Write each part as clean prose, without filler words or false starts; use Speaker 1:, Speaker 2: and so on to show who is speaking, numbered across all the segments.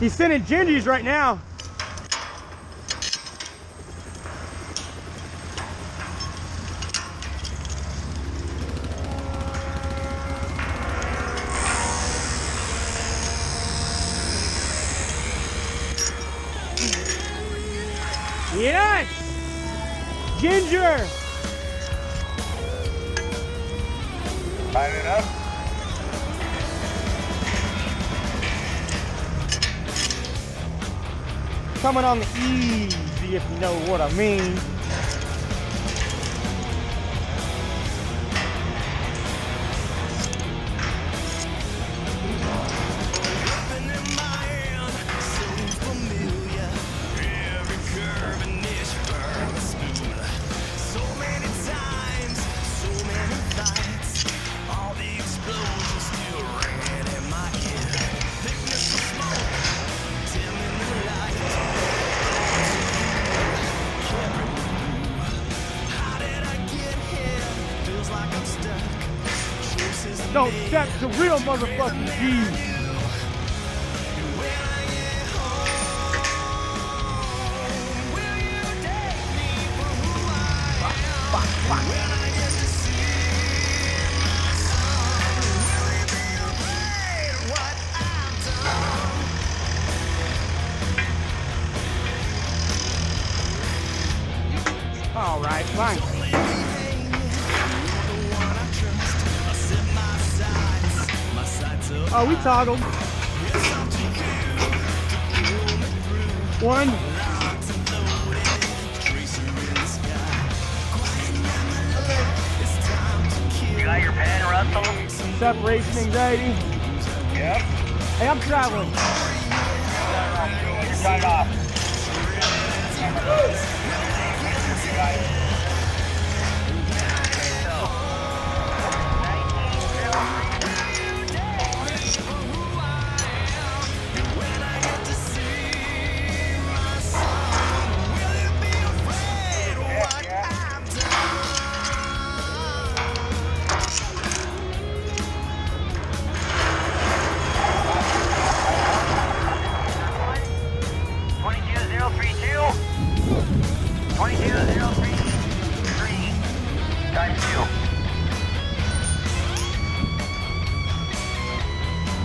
Speaker 1: He's sending gingies right now. Yes! Ginger!
Speaker 2: Line it up.
Speaker 1: Coming on the easy, if you know what I mean. Don't step to real motherfucking G's. All right, fine. Oh, we toggled. One.
Speaker 2: You got your pen, Russell?
Speaker 1: Separation anxiety.
Speaker 2: Yep.
Speaker 1: Hey, I'm traveling.
Speaker 2: You're tied off.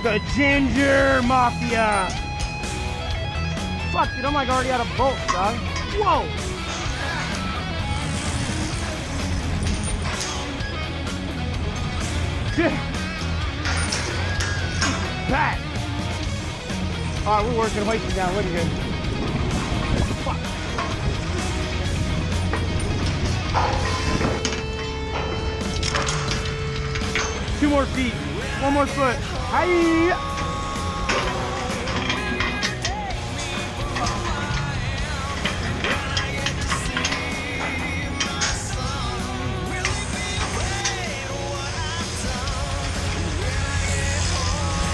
Speaker 1: The Ginger Mafia. Fuck, dude, I'm like already out of bolt, dog. Whoa. Back. All right, we're working hoisting down. Look at here. Fuck. Two more feet. One more foot. Hi.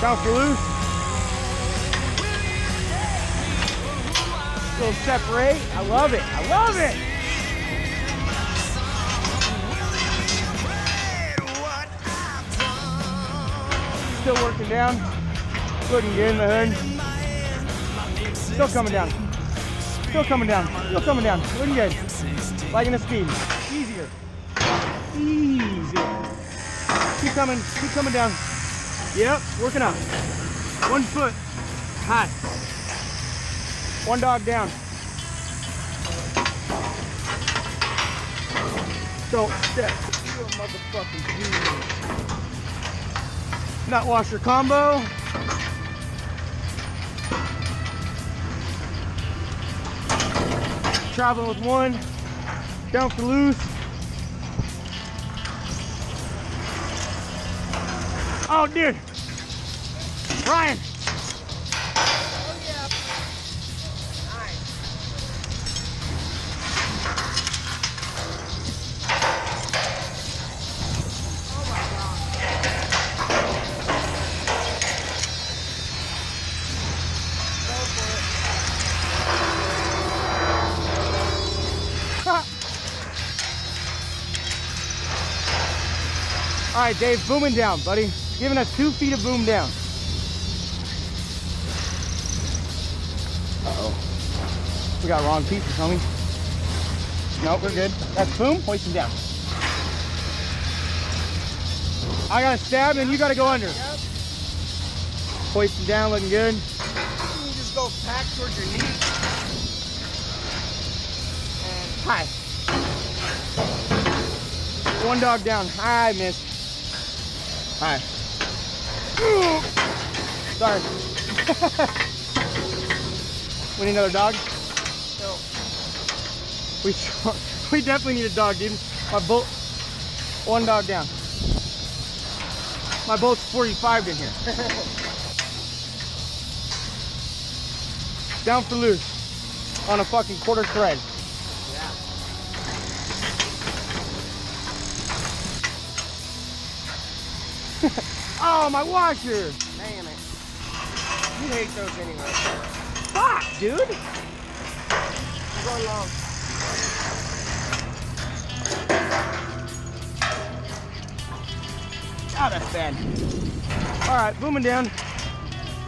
Speaker 1: Down for loose. Little separate. I love it. I love it. Still working down. Looking good in the hood. Still coming down. Still coming down. Still coming down. Looking good. Liking the speed. Easier. Easy. Keep coming down. Yep, working up. 1 foot high. One dog down. Don't step. You're a motherfucking genius. Nut washer combo. Traveling with one. Down for loose. Oh, dude. Ryan.
Speaker 3: Oh, yeah. Nice. Oh, my God. Go for it.
Speaker 1: All right, Dave, booming down, buddy. Giving us 2 feet of boom down. We got wrong pieces, homie. Nope, we're good. That's boom, hoist him down. I gotta stab and you gotta go under.
Speaker 3: Yep.
Speaker 1: Hoist him down, looking good.
Speaker 3: You can just go back towards your knee. And
Speaker 1: Hi. One dog down. I missed. Hi. Sorry. We need another dog?
Speaker 3: no.
Speaker 1: We definitely need a dog, dude. My boat, one dog down. My boat's 45 in here. Down for loose on a fucking quarter thread.
Speaker 3: Yeah.
Speaker 1: Oh, my washer.
Speaker 3: Damn it. You hate those anyway.
Speaker 1: Fuck, dude.
Speaker 3: You're going long.
Speaker 1: Oh, that's bad. All right, booming down.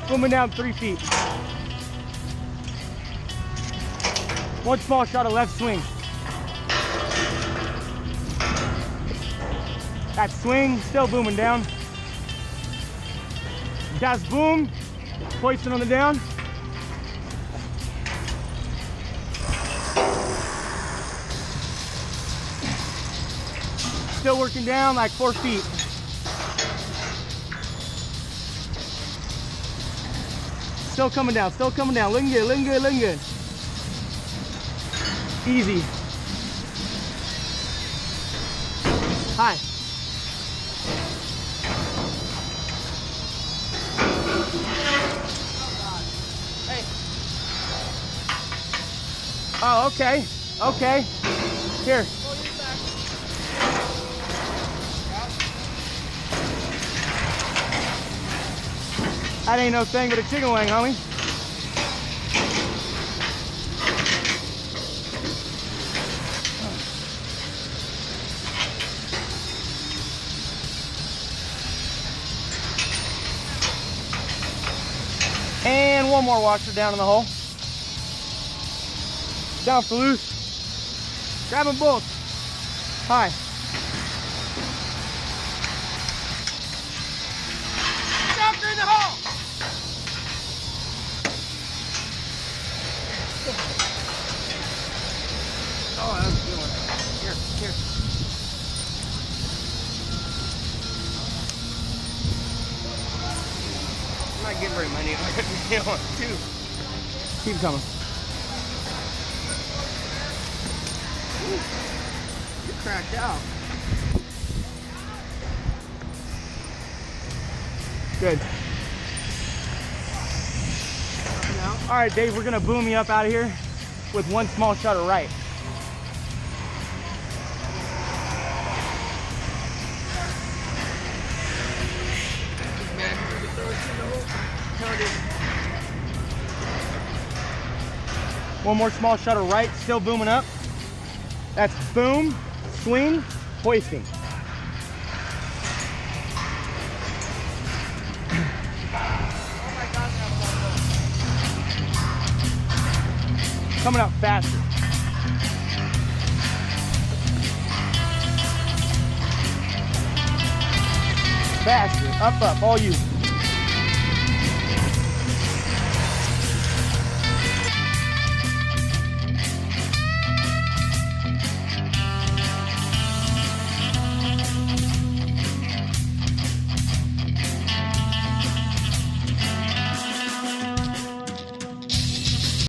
Speaker 1: Booming down 3 feet. One small shot of left swing. That swing, still booming down. Das boom, hoisting on the down. Still working down like 4 feet. Still coming down, looking good, looking good, looking good. Easy. Hi.
Speaker 3: Hey.
Speaker 1: Oh, okay, okay. Here.
Speaker 3: Pull you back.
Speaker 1: That ain't no thing but a chicken wing, homie. And one more washer down in the hole. Down for loose. Grab them both. Hi.
Speaker 3: Jump in the hole.
Speaker 1: Oh, that's a good one. Here, here.
Speaker 3: I'm not getting very many. I want two.
Speaker 1: Keep coming.
Speaker 3: You cracked out.
Speaker 1: Good.
Speaker 3: Now.
Speaker 1: All right, Dave, we're gonna boom you up out of here with one small shot of right.
Speaker 3: Man, you can throw it in the hole. Count it.
Speaker 1: One more small shot of right, still booming up. That's boom, swing, hoisting.
Speaker 3: Oh my God, that
Speaker 1: Coming up faster. Faster, up, all you.